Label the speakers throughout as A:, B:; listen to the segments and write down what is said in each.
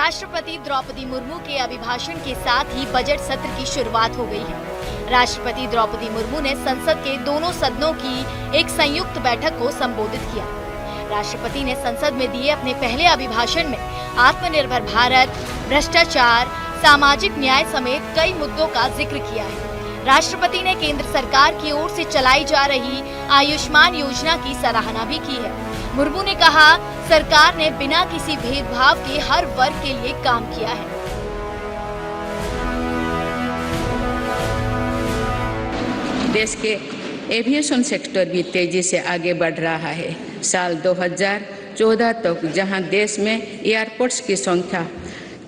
A: राष्ट्रपति द्रौपदी मुर्मू के अभिभाषण के साथ ही बजट सत्र की शुरुआत हो गई है। राष्ट्रपति द्रौपदी मुर्मू ने संसद के दोनों सदनों की एक संयुक्त बैठक को संबोधित किया। राष्ट्रपति ने संसद में दिए अपने पहले अभिभाषण में आत्मनिर्भर भारत, भ्रष्टाचार, सामाजिक न्याय समेत कई मुद्दों का जिक्र किया है। राष्ट्रपति ने केंद्र सरकार की ओर से चलाई जा रही आयुष्मान योजना की सराहना भी की है। मुर्मू ने कहा, सरकार ने बिना किसी भेदभाव के हर वर्ग के लिए काम किया है।
B: देश के एविएशन सेक्टर भी तेजी से आगे बढ़ रहा है। साल 2014 तक जहां देश में एयरपोर्ट्स की संख्या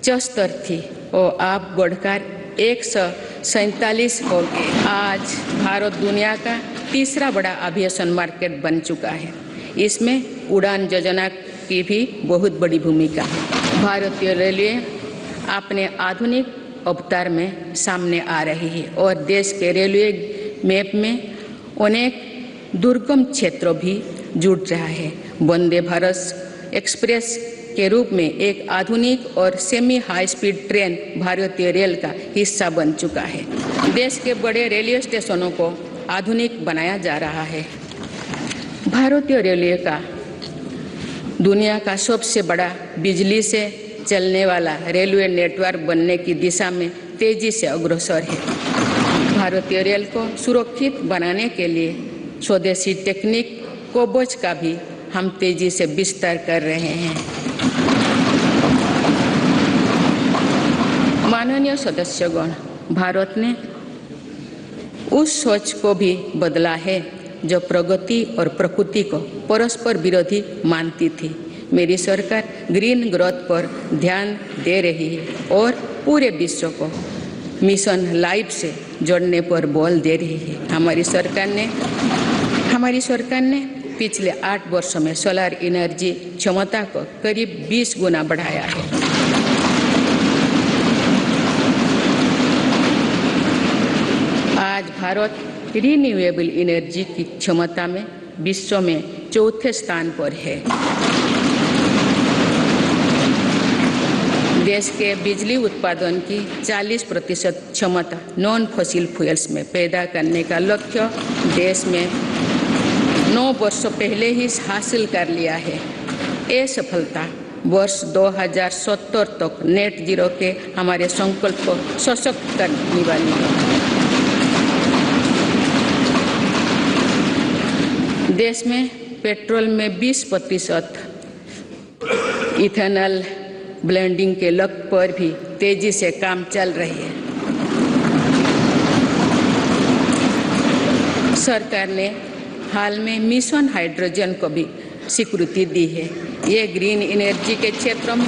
B: 74 थी, वो अब बढ़कर 147 हो गई। आज भारत दुनिया का तीसरा बड़ा एविएशन मार्केट बन चुका है। इसमें उड़ान योजना की भी बहुत बड़ी भूमिका है। भारतीय रेलवे अपने आधुनिक अवतार में सामने आ रही है और देश के रेलवे मैप में अनेक दुर्गम क्षेत्रों भी जुड़ रहा है। वंदे भारत एक्सप्रेस के रूप में एक आधुनिक और सेमी हाई स्पीड ट्रेन भारतीय रेल का हिस्सा बन चुका है। देश के बड़े रेलवे स्टेशनों को आधुनिक बनाया जा रहा है। भारतीय रेलवे का दुनिया का सबसे बड़ा बिजली से चलने वाला रेलवे नेटवर्क बनने की दिशा में तेजी से अग्रसर है। भारतीय रेल को सुरक्षित बनाने के लिए स्वदेशी टेक्निक कोबोज का भी हम तेजी से विस्तार कर रहे हैं। माननीय सदस्यगण, भारत ने उस सोच को भी बदला है जो प्रगति और प्रकृति को परस्पर विरोधी मानती थी। मेरी सरकार ग्रीन ग्रोथ पर ध्यान दे रही है और पूरे विश्व को मिशन लाइफ से जोड़ने पर बल दे रही है। हमारी सरकार ने पिछले 8 वर्षों में सोलर एनर्जी क्षमता को करीब 20 गुना बढ़ाया है। आज भारत रिन्यूएबल एनर्जी की क्षमता में विश्व में 4थे स्थान पर है। देश के बिजली उत्पादन की 40% क्षमता नॉन फॉसिल फ्यूल्स में पैदा करने का लक्ष्य देश में 9 वर्ष पहले ही हासिल कर लिया है। ये सफलता वर्ष 2070 तक नेट जीरो के हमारे संकल्प को सशक्त करने वाली है। देश में पेट्रोल में 20% इथेनॉल ब्लेंडिंग के लक्ष्य पर भी तेजी से काम चल रही है। सरकार ने हाल में मिशन हाइड्रोजन को भी स्वीकृति दी है। ये ग्रीन एनर्जी के क्षेत्रों में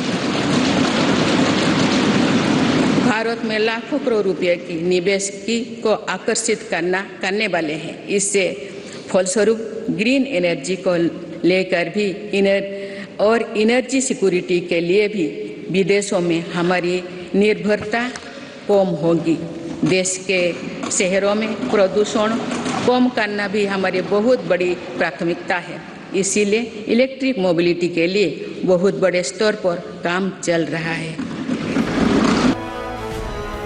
B: भारत में लाखों करोड़ रुपए की निवेश को आकर्षित करने वाले हैं। इससे फलस्वरूप ग्रीन एनर्जी को लेकर भी एनर्जी सिक्योरिटी के लिए भी विदेशों में हमारी निर्भरता कम होगी। देश के शहरों में प्रदूषण कम करना भी हमारी बहुत बड़ी प्राथमिकता है। इसीलिए इलेक्ट्रिक मोबिलिटी के लिए बहुत बड़े स्तर पर काम चल रहा है।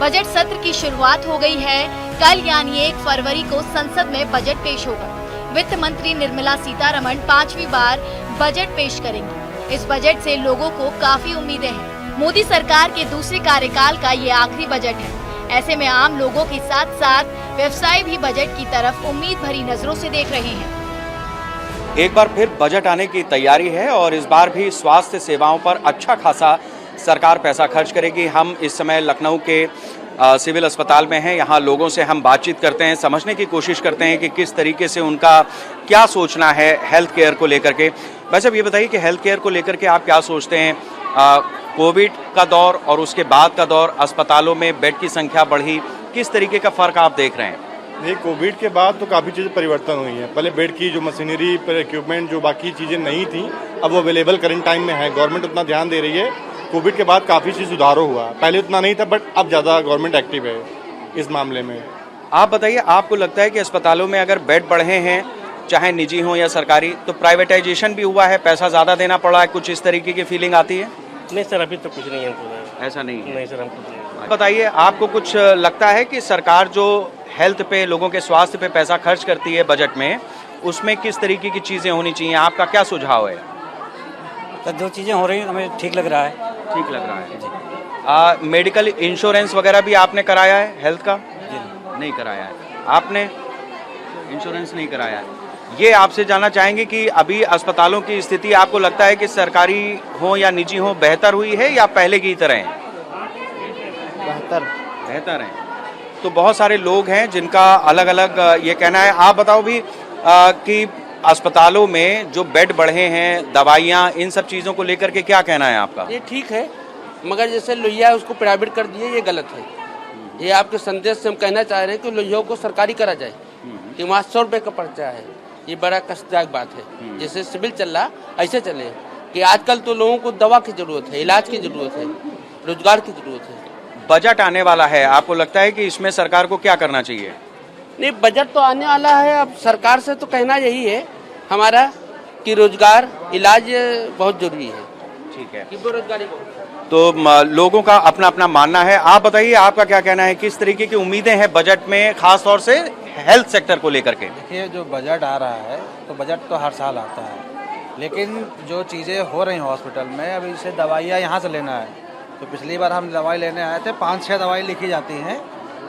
A: बजट सत्र की शुरुआत हो गई है। कल यानी 1 फरवरी को संसद में बजट पेश होगा। वित्त मंत्री निर्मला सीतारमण 5वीं बार बजट पेश करेंगी। इस बजट से लोगों को काफी उम्मीदें हैं। मोदी सरकार के दूसरे कार्यकाल का ये आखिरी बजट है। ऐसे में आम लोगों के साथ साथ व्यवसाय भी बजट की तरफ उम्मीद भरी नजरों से देख रहे हैं।
C: एक बार फिर बजट आने की तैयारी है और इस बार भी स्वास्थ्य सेवाओं पर अच्छा खासा सरकार पैसा खर्च करेगी। हम इस समय लखनऊ के सिविल अस्पताल में हैं। यहाँ लोगों से हम बातचीत करते हैं, समझने की कोशिश करते हैं कि किस तरीके से उनका क्या सोचना है हेल्थ केयर को लेकर के। वैसे अब ये बताइए कि हेल्थ केयर को लेकर के आप क्या सोचते हैं? कोविड का दौर और उसके बाद का दौर, अस्पतालों में बेड की संख्या बढ़ी, किस तरीके का फ़र्क आप देख रहे हैं?
D: नहीं, कोविड के बाद तो काफ़ी चीज़ें परिवर्तन हुई हैं। पहले बेड की जो मशीनरी पर इक्विपमेंट जो बाकी चीज़ें नहीं थी, अब वो अवेलेबल करंट टाइम में है। गवर्नमेंट उतना ध्यान दे रही है। कोविड के बाद काफ़ी चीज़ सुधार हुआ, पहले उतना नहीं था, बट अब ज़्यादा गवर्नमेंट एक्टिव है इस मामले में।
C: आप बताइए, आपको लगता है कि अस्पतालों में अगर बेड बढ़े हैं, चाहे निजी हो या सरकारी, तो प्राइवेटाइजेशन भी हुआ है, पैसा ज़्यादा देना पड़ा है, कुछ इस तरीके की फीलिंग आती है?
E: नहीं सर, अभी तो कुछ नहीं है हमको।
C: ऐसा नहीं है।
E: नहीं सर, हमको नहीं।
C: बताइए, आपको कुछ लगता है कि सरकार जो हेल्थ पे, लोगों के स्वास्थ्य पे पैसा खर्च करती है बजट में, उसमें किस तरीके की चीज़ें होनी चाहिए? आपका क्या सुझाव है?
F: तो जो चीज़ें हो रही हैं हमें ठीक लग रहा है।
C: ठीक लग रहा है। मेडिकल इंश्योरेंस वगैरह भी आपने कराया है हेल्थ का?
F: जी
C: नहीं कराया है। आपने इंश्योरेंस नहीं कराया है। ये आपसे जानना चाहेंगे कि अभी अस्पतालों की स्थिति आपको लगता है कि सरकारी हो या निजी हो, बेहतर हुई है या पहले की तरह है? बेहतर है। तो बहुत सारे लोग हैं जिनका अलग अलग ये कहना है। आप बताओ भी कि अस्पतालों में जो बेड बढ़े हैं, दवाइयाँ, इन सब चीज़ों को लेकर के क्या कहना है आपका?
G: ये ठीक है, मगर जैसे लोहिया उसको प्राइवेट कर दिए, ये गलत है। ये आपके संदेश से हम कहना चाह रहे हैं कि लोहिया को सरकारी करा जाए, कि वहाँ 100 रुपये का पर्चा है। ये बड़ा कष्टदायक बात है। जैसे सिविल चल रहा ऐसे चले, कि आजकल तो लोगों को दवा की जरूरत है, इलाज की जरूरत है, रोजगार की जरूरत है।
C: बजट आने वाला है, आपको लगता है कि इसमें सरकार को क्या करना चाहिए?
G: नहीं, बजट तो आने वाला है, अब सरकार से तो कहना यही है हमारा कि रोजगार, इलाज बहुत जरूरी है।
C: ठीक है।
G: कि बेरोजगारी
C: तो लोगों का अपना अपना मानना है। आप बताइए, आपका क्या कहना है? किस तरीके की उम्मीदें हैं बजट में, खास तौर से हेल्थ सेक्टर को लेकर के?
F: देखिए, जो बजट आ रहा है तो बजट तो हर साल आता है, लेकिन जो चीज़ें हो रही हैं हॉस्पिटल में, अभी जैसे दवाइयाँ यहाँ से लेना है, तो पिछली बार हम दवाई लेने आए थे, 5-6 दवाई लिखी जाती हैं,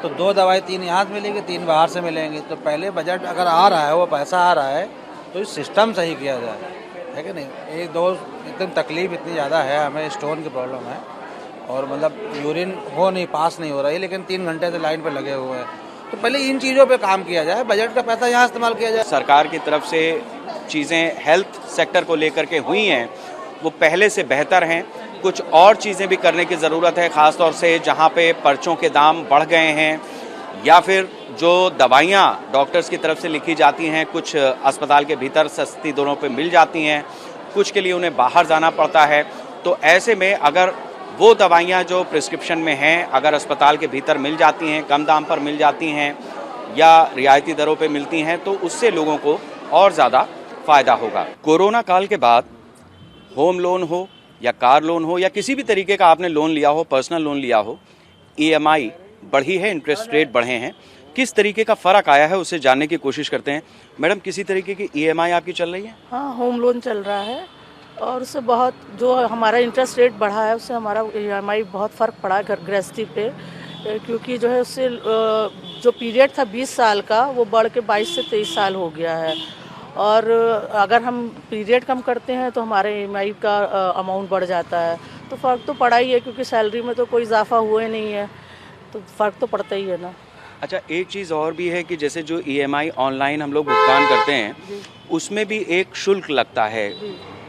F: तो 2 दवाई 3 यहाँ से मिलेंगी, 3 बाहर से मिलेंगी। तो पहले बजट अगर आ रहा है, वो पैसा आ रहा है, तो इस सिस्टम सही किया जाए, है कि नहीं? एक दो एकदम तकलीफ इतनी ज़्यादा है, हमें स्टोन की प्रॉब्लम है और मतलब यूरिन पास नहीं हो रही, लेकिन 3 घंटे से लाइन पर लगे हुए हैं। तो पहले इन चीज़ों पे काम किया जाए, बजट का पैसा यहाँ इस्तेमाल किया जाए।
C: सरकार की तरफ से चीज़ें हेल्थ सेक्टर को लेकर के हुई हैं, वो पहले से बेहतर हैं। कुछ और चीज़ें भी करने की ज़रूरत है, ख़ास तौर से जहाँ पे पर्चों के दाम बढ़ गए हैं, या फिर जो दवाइयाँ डॉक्टर्स की तरफ से लिखी जाती हैं, कुछ अस्पताल के भीतर सस्ती दरों पे मिल जाती हैं, कुछ के लिए उन्हें बाहर जाना पड़ता है। तो ऐसे में अगर वो दवाइयाँ जो प्रिस्क्रिप्शन में हैं, अगर अस्पताल के भीतर मिल जाती हैं, कम दाम पर मिल जाती हैं या रियायती दरों पे मिलती हैं, तो उससे लोगों को और ज़्यादा फ़ायदा होगा। कोरोना काल के बाद होम लोन हो या कार लोन हो या किसी भी तरीके का आपने लोन लिया हो, पर्सनल लोन लिया हो, EMI बढ़ी है, इंटरेस्ट रेट बढ़े हैं, किस तरीके का फ़र्क आया है उसे जानने की कोशिश करते हैं। मैडम, किसी तरीके की EMI आपकी चल रही है?
H: हाँ, होम लोन चल रहा है और उससे बहुत जो हमारा इंटरेस्ट रेट बढ़ा है, उससे हमारा EMI बहुत फ़र्क पड़ा है घर गृहस्थी पे, क्योंकि जो है उससे जो पीरियड था 20 साल का, वो बढ़ के 22 से 23 साल हो गया है। और अगर हम पीरियड कम करते हैं तो हमारे EMI का अमाउंट बढ़ जाता है। तो फ़र्क तो पड़ा ही है, क्योंकि सैलरी में तो कोई इजाफा हुआ ही नहीं है, तो फ़र्क तो पड़ता ही है ना।
C: अच्छा, एक चीज़ और भी है कि जैसे जो EMI ऑनलाइन हम लोग भुगतान करते हैं, उसमें भी एक शुल्क लगता है,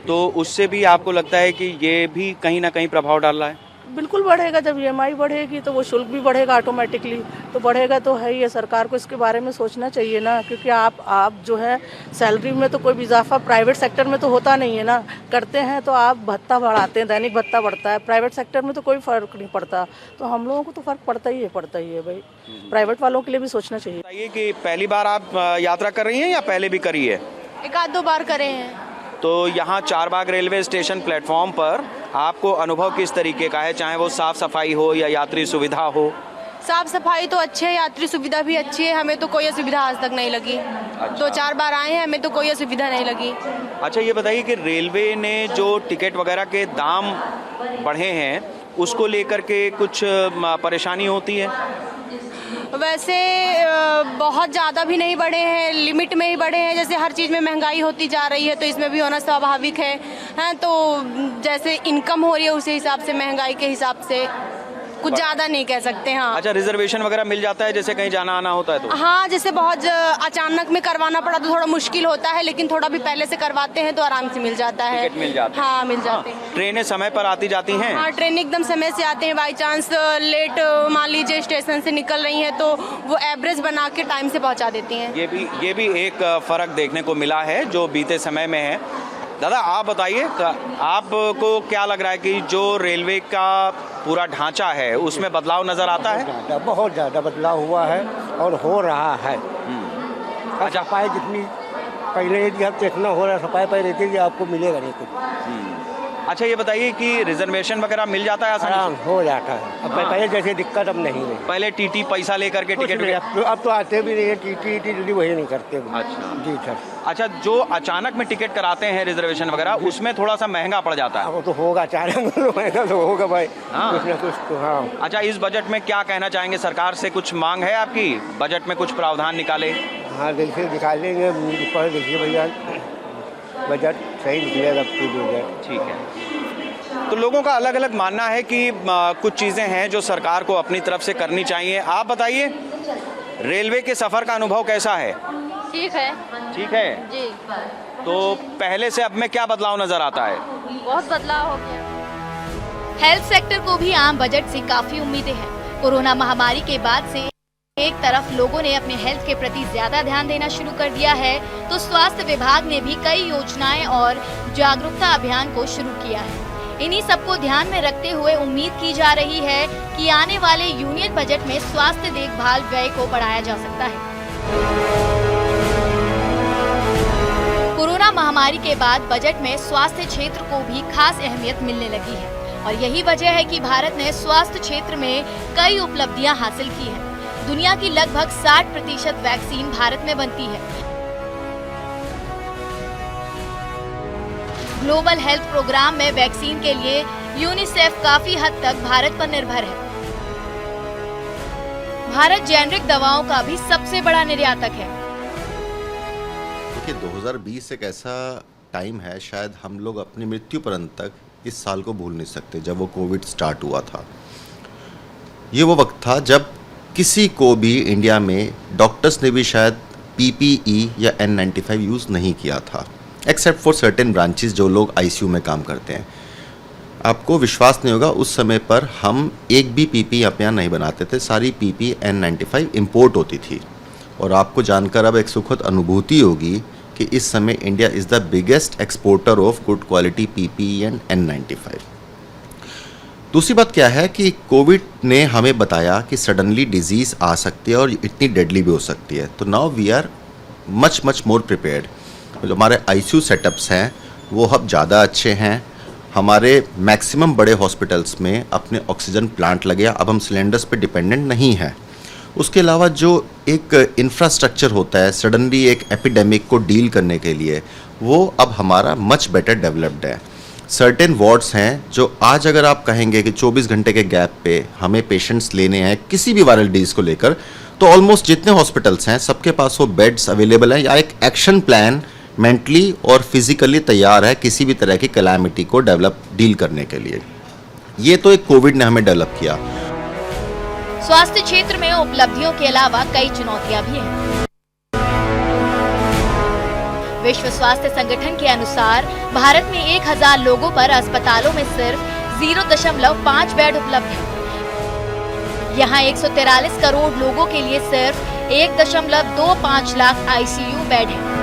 C: तो उससे भी आपको लगता है कि ये भी कहीं ना कहीं प्रभाव डाल रहा है?
H: बिल्कुल बढ़ेगा, जब EMI बढ़ेगी तो वो शुल्क भी बढ़ेगा ऑटोमेटिकली, तो बढ़ेगा तो है ही है। सरकार को इसके बारे में सोचना चाहिए ना, क्योंकि आप जो है सैलरी में तो कोई भी इजाफा प्राइवेट सेक्टर में तो होता नहीं है ना। करते हैं तो आप भत्ता बढ़ाते हैं, दैनिक भत्ता बढ़ता है, प्राइवेट सेक्टर में तो कोई फ़र्क नहीं पड़ता। तो हम लोगों को तो फ़र्क पड़ता ही है भाई, प्राइवेट वालों के लिए भी सोचना चाहिए।
C: बताइए कि पहली बार आप यात्रा कर रही हैं या पहले भी करी है?
I: 1-2 बार करे हैं।
C: तो यहाँ चारबाग रेलवे स्टेशन प्लेटफॉर्म पर आपको अनुभव किस तरीके का है, चाहे वो साफ सफाई हो या यात्री सुविधा हो?
I: साफ सफाई तो अच्छी है, यात्री सुविधा भी अच्छी है, हमें तो कोई असुविधा आज तक नहीं लगी। 2-4 बार आए हैं, हमें तो कोई असुविधा नहीं लगी।
C: अच्छा, ये बताइए कि रेलवे ने जो टिकट वगैरह के दाम बढ़े हैं, उसको लेकर के कुछ परेशानी होती है?
I: वैसे बहुत ज़्यादा भी नहीं बढ़े हैं, लिमिट में ही बढ़े हैं। जैसे हर चीज़ में महंगाई होती जा रही है, तो इसमें भी होना स्वाभाविक है। तो जैसे इनकम हो रही है उसी हिसाब से, महंगाई के हिसाब से कुछ ज़्यादा नहीं कह सकते। हाँ।
C: अच्छा, रिजर्वेशन वगैरह मिल जाता है जैसे कहीं जाना आना होता है तो?
I: हाँ, जैसे बहुत अचानक में करवाना पड़ा तो थोड़ा मुश्किल होता है, लेकिन थोड़ा भी पहले से करवाते हैं तो आराम से मिल जाता है।
C: टिकट मिल जाते हैं?
I: हाँ, मिल जाते हैं।
C: ट्रेनें समय पर आती जाती हैं?
I: हाँ, ट्रेन एकदम समय से आते हैं। बाई चांस लेट मान लीजिए स्टेशन से निकल रही हैं तो वो एवरेज बना के टाइम से पहुँचा देती हैं।
C: ये भी एक फ़र्क देखने को मिला है जो बीते समय में है। दादा, आप बताइए, आपको क्या लग रहा है कि जो रेलवे का पूरा ढांचा है उसमें बदलाव नज़र आता है?
J: बहुत ज़्यादा बदलाव हुआ है और हो रहा है।
C: अच्छा,
J: सफाई जितनी पहले यदि आप देखना हो रहा है, सफाई पर रहती है आपको मिलेगा नहीं कुछ।
C: अच्छा ये बताइए कि रिजर्वेशन वगैरह मिल जाता है आसानी
J: आराम हो जाता है। अब पहले जैसे दिक्कत अब नहीं है।
C: से? पहले टीटी पैसा लेकर के
J: कुछ
C: टिकट
J: नहीं, अब तो आते भी नहीं है, टीटी जल्दी वही नहीं करते।
C: अच्छा
J: जी सर।
C: अच्छा, जो अचानक में टिकट कराते हैं रिजर्वेशन वगैरह, उसमें थोड़ा सा महंगा पड़ जाता है।
J: अब तो होगा, अचानक महंगा तो होगा भाई।
C: हाँ।
J: कुछ ना कुछ तो। हाँ।
C: अच्छा, इस बजट में क्या कहना चाहेंगे? सरकार से कुछ मांग है आपकी? बजट में कुछ प्रावधान निकाले?
J: हाँ देखिए, निकालेंगे, पढ़ देखिए भैया, बजट सही निकलेगा बजट।
C: ठीक है। तो लोगों का अलग अलग मानना है कि कुछ चीज़ें हैं जो सरकार को अपनी तरफ से करनी चाहिए। आप बताइए, रेलवे के सफ़र का अनुभव कैसा है?
I: ठीक है
C: ठीक है।
I: जी,
C: तो पहले से अब में क्या बदलाव नज़र आता है?
I: बहुत बदलाव हो गया।
A: हेल्थ सेक्टर को भी आम बजट से काफी उम्मीदें हैं। कोरोना महामारी के बाद से एक तरफ लोगों ने अपने हेल्थ के प्रति ज्यादा ध्यान देना शुरू कर दिया है, तो स्वास्थ्य विभाग ने भी कई योजनाएं और जागरूकता अभियान को शुरू किया है। इन्हीं सबको ध्यान में रखते हुए उम्मीद की जा रही है कि आने वाले यूनियन बजट में स्वास्थ्य देखभाल व्यय को बढ़ाया जा सकता है। कोरोना महामारी के बाद बजट में स्वास्थ्य क्षेत्र को भी खास अहमियत मिलने लगी है और यही वजह है कि भारत ने स्वास्थ्य क्षेत्र में कई उपलब्धियां हासिल की हैं। दुनिया की लगभग 60% वैक्सीन भारत में बनती है। ग्लोबल हेल्थ प्रोग्राम में वैक्सीन के लिए यूनिसेफ काफी हद तक भारत पर निर्भर है। भारत जेनरिक दवाओं का भी सबसे बड़ा निर्यातक है।
K: देखिए, 2020 एक ऐसा टाइम है, शायद हम लोग अपनी मृत्यु पर्यंत तक इस साल को भूल नहीं सकते, जब वो कोविड स्टार्ट हुआ था। ये वो वक्त था जब किसी को भी इंडिया में, डॉक्टर्स ने भी शायद PPE या N95 यूज़ नहीं किया था, एक्सेप्ट फॉर सर्टेन ब्रांचेस जो लोग ICU में काम करते हैं। आपको विश्वास नहीं होगा, उस समय पर हम एक भी PPE अपने यहाँ नहीं बनाते थे, सारी PPE N95 इंपोर्ट होती थी। और आपको जानकर अब एक सुखद अनुभूति होगी कि इस समय India is the biggest exporter of good quality PPE and N95। दूसरी बात क्या है कि कोविड ने हमें बताया कि सडनली डिजीज़ आ सकती है और इतनी डेडली भी हो सकती है। तो now we are much more prepared. जो हमारे ICU सेटअप्स हैं वो अब ज़्यादा अच्छे हैं। हमारे मैक्सिमम बड़े हॉस्पिटल्स में अपने ऑक्सीजन प्लांट लगे, अब हम सिलेंडर्स पे डिपेंडेंट नहीं हैं। उसके अलावा जो एक इंफ्रास्ट्रक्चर होता है सडनली एक एपिडेमिक को डील करने के लिए, वो अब हमारा मच बेटर डेवलप्ड है। सर्टेन वार्ड्स हैं जो आज अगर आप कहेंगे कि 24 घंटे के गैप पे हमें पेशेंट्स लेने हैं किसी भी वायरल डिजीज़ को लेकर, तो ऑलमोस्ट जितने हॉस्पिटल्स हैं सबके पास वो बेड्स अवेलेबल हैं या एक एक्शन प्लान मेंटली और फिजिकली तैयार है किसी भी तरह की कैलामिटी को डील करने के लिए। ये तो एक कोविड ने हमें डेवलप किया।
A: स्वास्थ्य क्षेत्र में उपलब्धियों के अलावा कई चुनौतियां भी हैं। विश्व स्वास्थ्य संगठन के अनुसार भारत में 1000 लोगों पर अस्पतालों में सिर्फ 0.5 बेड उपलब्ध है। यहाँ 143 करोड़ लोगों के लिए सिर्फ 1.25 लाख ICU बेड है।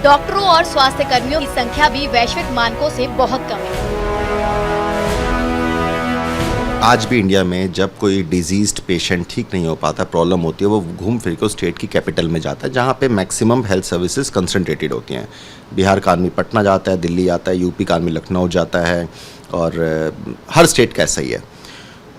A: डॉक्टरों और स्वास्थ्य कर्मियों की संख्या भी वैश्विक मानकों से बहुत कम है।
K: आज भी इंडिया में जब कोई डिजीज्ड पेशेंट ठीक नहीं हो पाता, प्रॉब्लम होती है, वो घूम फिर के स्टेट की कैपिटल में जाता है जहाँ पे मैक्सिमम हेल्थ सर्विसेज कंसंट्रेटेड होती हैं। बिहार का आदमी पटना जाता है, दिल्ली जाता है, यूपी का आदमी लखनऊ जाता है, और हर स्टेट का ऐसा ही है।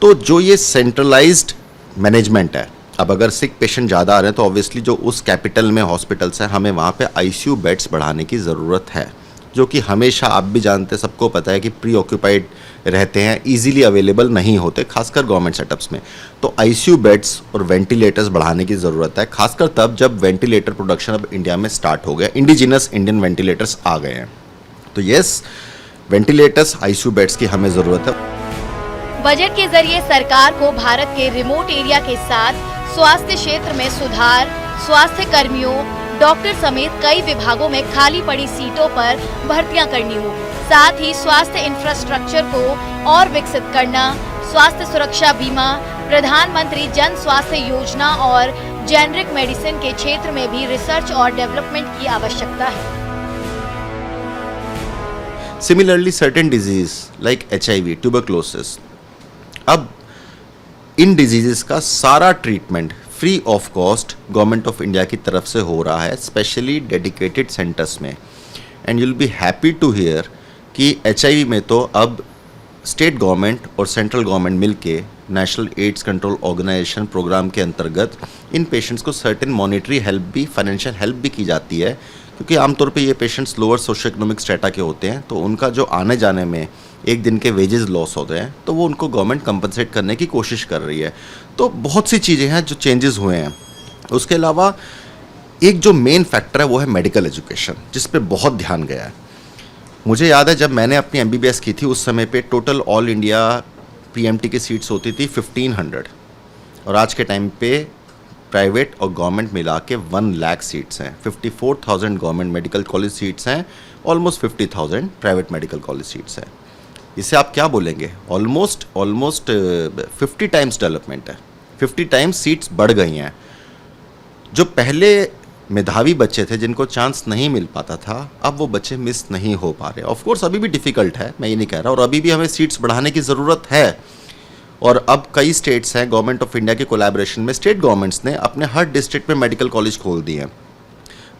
K: तो जो ये सेंट्रलाइज्ड मैनेजमेंट है, अब अगर सिक पेशेंट ज़्यादा आ रहे हैं तो ऑब्वियसली जो उस कैपिटल में हॉस्पिटल्स हैं, हमें वहाँ पे ICU बेड्स बढ़ाने की ज़रूरत है, जो कि हमेशा आप भी जानते, सबको पता है कि प्री ऑक्यूपाइड रहते हैं, इजीली अवेलेबल नहीं होते, खासकर गवर्नमेंट सेटअप्स में। तो ICU बेड्स और वेंटिलेटर्स बढ़ाने की ज़रूरत है, खासकर तब जब वेंटिलेटर प्रोडक्शन अब इंडिया में स्टार्ट हो गया, इंडिजिनस इंडियन वेंटिलेटर्स आ गए हैं। तो यस, वेंटिलेटर्स, ICU बेड्स की हमें ज़रूरत है।
A: बजट के जरिए सरकार को भारत के रिमोट एरिया के साथ स्वास्थ्य क्षेत्र में सुधार, स्वास्थ्य कर्मियों, डॉक्टर समेत कई विभागों में खाली पड़ी सीटों पर भर्तियां करनी होगी। साथ ही स्वास्थ्य इंफ्रास्ट्रक्चर को और विकसित करना, स्वास्थ्य सुरक्षा बीमा, प्रधानमंत्री जन स्वास्थ्य योजना और जेनरिक मेडिसिन के क्षेत्र में भी रिसर्च और डेवलपमेंट की आवश्यकता है।
K: Similarly certain disease like HIV, tuberculosis, अब इन डिजीज़ का सारा treatment free of cost government of India की तरफ से हो रहा है, स्पेशली डेडिकेटेड सेंटर्स में। And you will be happy to hear कि HIV में तो अब स्टेट गवर्नमेंट और सेंट्रल गवर्नमेंट मिलके national AIDS control organisation programme के अंतर्गत इन पेशेंट्स को सर्टेन मॉनेटरी हेल्प भी, फाइनेंशियल हेल्प भी की जाती है, क्योंकि आमतौर पे ये patients lower socio economic strata के होते हैं, तो उनका जो आने जाने में एक दिन के वेजेस लॉस होते हैं, तो वो उनको गवर्नमेंट कंपनसेट करने की कोशिश कर रही है। तो बहुत सी चीज़ें हैं जो चेंजेस हुए हैं। उसके अलावा एक जो मेन फैक्टर है वो है मेडिकल एजुकेशन, जिस पे बहुत ध्यान गया है। मुझे याद है जब मैंने अपनी MBBS की थी, उस समय पे टोटल ऑल इंडिया PMT की सीट्स होती थी 1500, और आज के टाइम पे प्राइवेट और गवर्नमेंट मिला के 1 लाख सीट्स हैं। 54,000 गवर्नमेंट मेडिकल कॉलेज सीट्स हैं, almost 50,000 private medical college seats हैं। इससे आप क्या बोलेंगे? ऑलमोस्ट 50 टाइम्स डेवलपमेंट है, 50 टाइम्स सीट्स बढ़ गई हैं। जो पहले मेधावी बच्चे थे जिनको चांस नहीं मिल पाता था, अब वो बच्चे मिस नहीं हो पा रहे। ऑफ कोर्स अभी भी डिफ़िकल्ट है, मैं ये नहीं कह रहा, और अभी भी हमें सीट्स बढ़ाने की ज़रूरत है। और अब कई स्टेट्स हैं, गवर्नमेंट ऑफ इंडिया के कोलैबोरेशन में स्टेट गवर्नमेंट्स ने अपने हर डिस्ट्रिक्ट में मेडिकल कॉलेज खोल दिए हैं।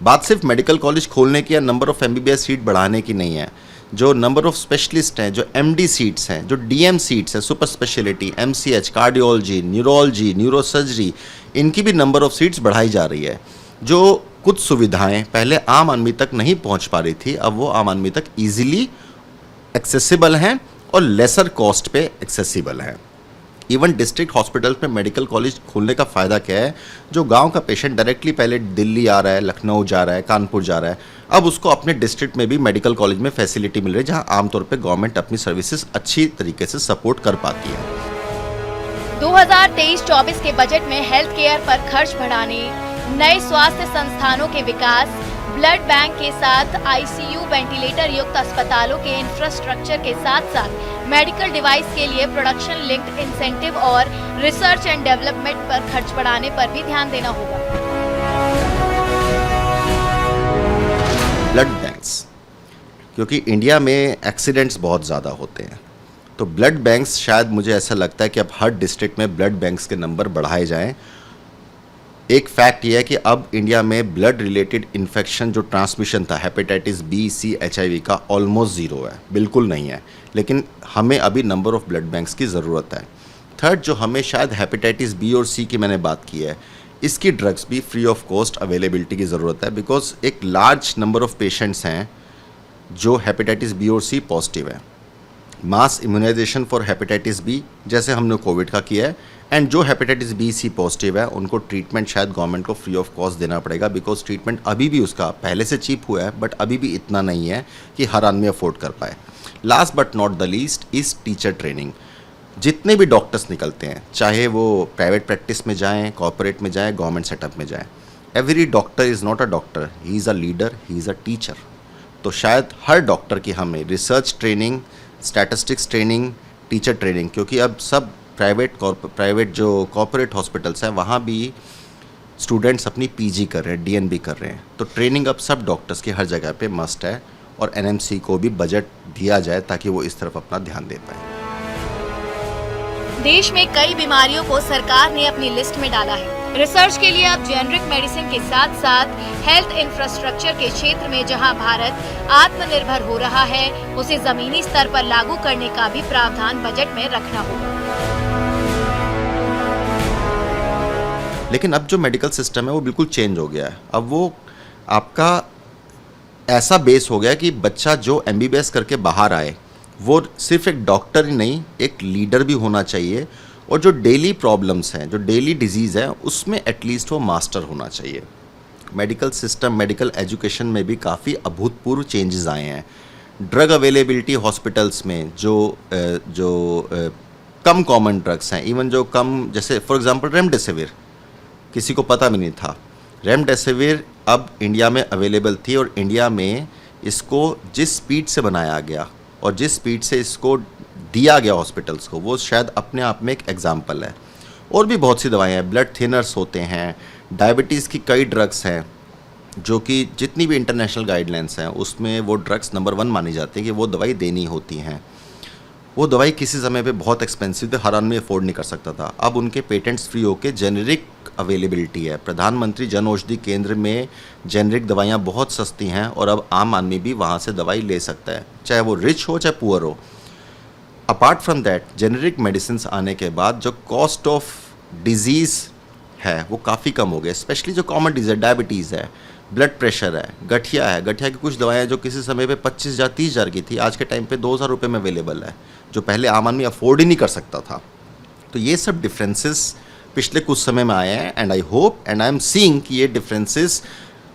K: बात सिर्फ मेडिकल कॉलेज खोलने की या नंबर ऑफ MBBS सीट बढ़ाने की नहीं है। जो नंबर ऑफ स्पेशलिस्ट हैं, जो MD सीट्स हैं, जो DM सीट्स हैं, super speciality, MCH, cardiology, neurology, neurosurgery, इनकी भी नंबर ऑफ सीट्स बढ़ाई जा रही है। जो कुछ सुविधाएं पहले आम आदमी तक नहीं पहुंच पा रही थी, अब वो आम आदमी तक ईजिली एक्सेसिबल हैं और लेसर कॉस्ट पे एक्सेसिबल हैं। इवन डिस्ट्रिक्ट हॉस्पिटल्स में मेडिकल कॉलेज खोलने का फ़ायदा क्या है? जो गांव का पेशेंट डायरेक्टली पहले दिल्ली आ रहा है, लखनऊ जा रहा है, कानपुर जा रहा है, अब उसको अपने डिस्ट्रिक्ट में भी मेडिकल कॉलेज में फैसिलिटी मिल रही है, जहां आमतौर पे गवर्नमेंट अपनी सर्विसेज अच्छी तरीके से सपोर्ट कर पाती है।
A: 2023-24 के बजट में हेल्थ केयर पर खर्च बढ़ाने, नए स्वास्थ्य संस्थानों के विकास, ब्लड बैंक के साथ ICU वेंटिलेटर युक्त अस्पतालों के इंफ्रास्ट्रक्चर के साथ साथ मेडिकल डिवाइस के लिए प्रोडक्शन लिंक्ड इंसेंटिव और रिसर्च एंड डेवलपमेंट पर खर्च बढ़ाने पर भी ध्यान देना होगा।
K: ब्लड बैंक्स, क्योंकि इंडिया में एक्सीडेंट्स बहुत ज़्यादा होते हैं, तो ब्लड बैंक्स, शायद मुझे ऐसा लगता है कि अब हर डिस्ट्रिक्ट में ब्लड बैंक्स के नंबर बढ़ाए जाएं। एक फैक्ट ये है कि अब इंडिया में ब्लड रिलेटेड इन्फेक्शन जो ट्रांसमिशन था हेपेटाइटिस B, C, HIV का ऑलमोस्ट ज़ीरो है, बिल्कुल नहीं है, लेकिन हमें अभी नंबर ऑफ़ ब्लड बैंक्स की ज़रूरत है। थर्ड, जो हमें शायद हेपेटाइटिस B और C की मैंने बात की है, इसकी ड्रग्स भी फ्री ऑफ कॉस्ट अवेलेबिलिटी की ज़रूरत है, बिकॉज एक लार्ज नंबर ऑफ़ पेशेंट्स हैं जो हेपेटाइटिस B और C पॉजिटिव है। मास इम्यूनाइजेशन फॉर हेपेटाइटिस B जैसे हमने कोविड का किया है, एंड जो हेपेटाइटिस B, C पॉजिटिव है उनको ट्रीटमेंट शायद गवर्नमेंट को फ्री ऑफ कॉस्ट देना पड़ेगा, बिकॉज ट्रीटमेंट अभी भी उसका पहले से चीप हुआ है, बट अभी भी इतना नहीं है कि हर आदमी अफोर्ड कर पाए। Last but not the least is teacher training. जितने भी डॉक्टर्स निकलते हैं, चाहे वो प्राइवेट प्रैक्टिस में जाएँ, कॉर्पोरेट में जाएँ, गवर्नमेंट सेटअप में जाएँ, every doctor is not a doctor, he is a leader, he is a teacher. तो शायद हर डॉक्टर की हमें research training, statistics training, teacher training, क्योंकि अब सब प्राइवेट जो कॉर्पोरेट हॉस्पिटल्स हैं वहाँ भी स्टूडेंट्स अपनी PG कर रहे हैं, DNB कर रहे हैं, तो ट्रेनिंग अब सब डॉक्टर्स की हर जगह पे मस्ट है, और NMC को भी बजट दिया जाए ताकि वो इस तरफ अपना ध्यान दे पाए।
A: देश में कई बीमारियों को सरकार ने अपनी लिस्ट में डाला है। रिसर्च के लिए अब जेनरिक मेडिसिन के साथ साथ हेल्थ इंफ्रास्ट्रक्चर के क्षेत्र में जहां भारत आत्मनिर्भर हो रहा है, उसे जमीनी स्तर पर लागू करने का भी प्रावधान बजट में रखना होगा।
K: लेकिन अब जो मेडिकल सिस्टम है वो बिल्कुल चेंज हो गया है। अब वो आपका ऐसा बेस हो गया कि बच्चा जो MBBS करके बाहर आए वो सिर्फ एक डॉक्टर ही नहीं, एक लीडर भी होना चाहिए, और जो डेली प्रॉब्लम्स हैं, जो डेली डिजीज़ हैं, उसमें एटलीस्ट वो मास्टर होना चाहिए। मेडिकल सिस्टम, मेडिकल एजुकेशन में भी काफ़ी अभूतपूर्व चेंजेस आए हैं। ड्रग अवेलेबिलिटी हॉस्पिटल्स में जो कम कॉमन ड्रग्स हैं, इवन जो कम, जैसे फॉर एग्जांपल रेमडेसिविर, किसी को पता भी नहीं था। रेमडेसिविर अब इंडिया में अवेलेबल थी, और इंडिया में इसको जिस स्पीड से बनाया गया और जिस स्पीड से इसको दिया गया हॉस्पिटल्स को, वो शायद अपने आप में एक एग्जाम्पल है। और भी बहुत सी दवाएं हैं, ब्लड थिनर्स होते हैं, डायबिटीज़ की कई ड्रग्स हैं जो कि जितनी भी इंटरनेशनल गाइडलाइंस हैं उसमें वो ड्रग्स नंबर 1 मानी जाती है कि वो दवाई देनी होती हैं। वो दवाई किसी समय पे बहुत एक्सपेंसिव थी, हर आदमी अफोर्ड नहीं कर सकता था। अब उनके पेटेंट्स फ्री होके जेनेरिक अवेलेबिलिटी है। प्रधानमंत्री जन औषधि केंद्र में जेनरिक दवाइयाँ बहुत सस्ती हैं और अब आम आदमी भी वहाँ से दवाई ले सकता है, चाहे वो रिच हो चाहे पुअर हो। Apart from that, generic medicine आने के बाद जो कॉस्ट ऑफ डिजीज़ है वो काफ़ी कम हो गया, स्पेशली जो कॉमन डिजीज़ है, डायबिटीज़ है, ब्लड प्रेशर है, गठिया है। गठिया की कुछ दवाएं जो किसी समय पे 25,000 30,000 की थी, आज के टाइम पे 2,000 रुपये में अवेलेबल है, जो पहले आम आदमी अफोर्ड ही नहीं कर सकता था। तो ये सब डिफरेंसेस पिछले कुछ समय में आए हैं and I hope and I am seeing कि ये डिफरेंसेस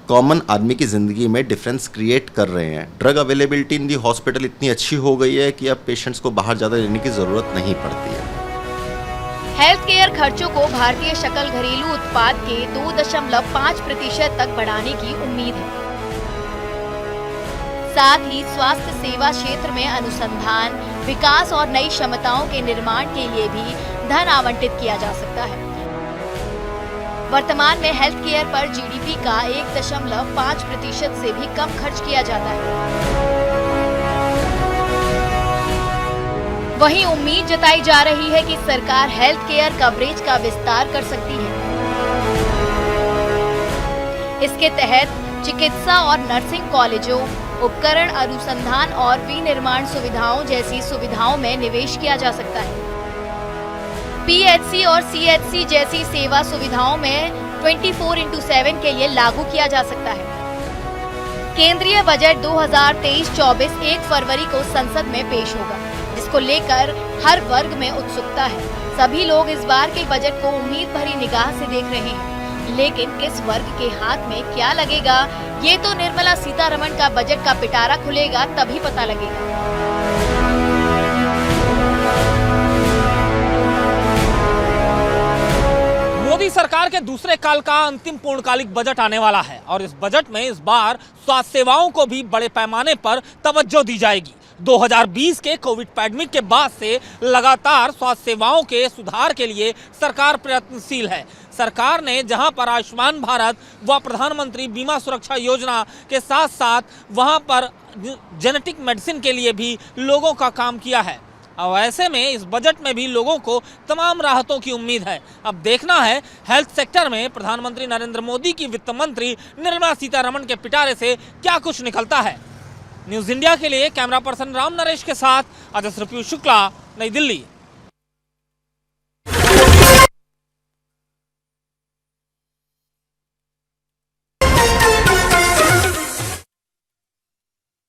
K: कॉमन आदमी की ज़िंदगी में डिफरेंस क्रिएट कर रहे हैं। ड्रग अवेलेबिलिटी इन दी हॉस्पिटल इतनी अच्छी हो गई है कि अब पेशेंट्स को बाहर ज़्यादा लेने की ज़रूरत नहीं पड़ती है।
A: हेल्थ केयर खर्चों को भारतीय शकल घरेलू उत्पाद के 2.5% तक बढ़ाने की उम्मीद है। साथ ही स्वास्थ्य सेवा क्षेत्र में अनुसंधान, विकास और नई क्षमताओं के निर्माण के लिए भी धन आवंटित किया जा सकता है। वर्तमान में हेल्थ केयर पर जीडीपी का 1.5% से भी कम खर्च किया जाता है। वहीं उम्मीद जताई जा रही है कि सरकार हेल्थ केयर कवरेज का विस्तार कर सकती है। इसके तहत चिकित्सा और नर्सिंग कॉलेजों, उपकरण अनुसंधान और विनिर्माण सुविधाओं जैसी सुविधाओं में निवेश किया जा सकता है। पीएचसी और सीएचसी जैसी सेवा सुविधाओं में 24/7 के लिए लागू किया जा सकता है। केंद्रीय बजट 2023-24 1 फरवरी को संसद में पेश होगा, जिसको लेकर हर वर्ग में उत्सुकता है। सभी लोग इस बार के बजट को उम्मीद भरी निगाह से देख रहे हैं, लेकिन किस वर्ग के हाथ में क्या लगेगा, ये तो निर्मला सीतारमण का बजट का पिटारा खुलेगा तभी पता लगेगा।
L: मोदी सरकार के दूसरे काल का अंतिम पूर्णकालिक बजट आने वाला है और इस बजट में इस बार स्वास्थ्य सेवाओं को भी बड़े पैमाने पर तवज्जो दी जाएगी। 2020 के कोविड पैंडेमिक के बाद से लगातार स्वास्थ्य सेवाओं के सुधार के लिए सरकार प्रयत्नशील है। सरकार ने जहां पर आयुष्मान भारत व प्रधानमंत्री बीमा सुरक्षा योजना के साथ साथ वहां पर जेनेटिक मेडिसिन के लिए भी लोगों का काम किया है। अब ऐसे में इस बजट में भी लोगों को तमाम राहतों की उम्मीद है। अब देखना है हेल्थ सेक्टर में प्रधानमंत्री नरेंद्र मोदी की वित्त मंत्री निर्मला सीतारमण के पिटारे से क्या कुछ निकलता है। न्यूज़ इंडिया के लिए कैमरा पर्सन राम नरेश के साथ अजय पीयूष शुक्ला, नई दिल्ली।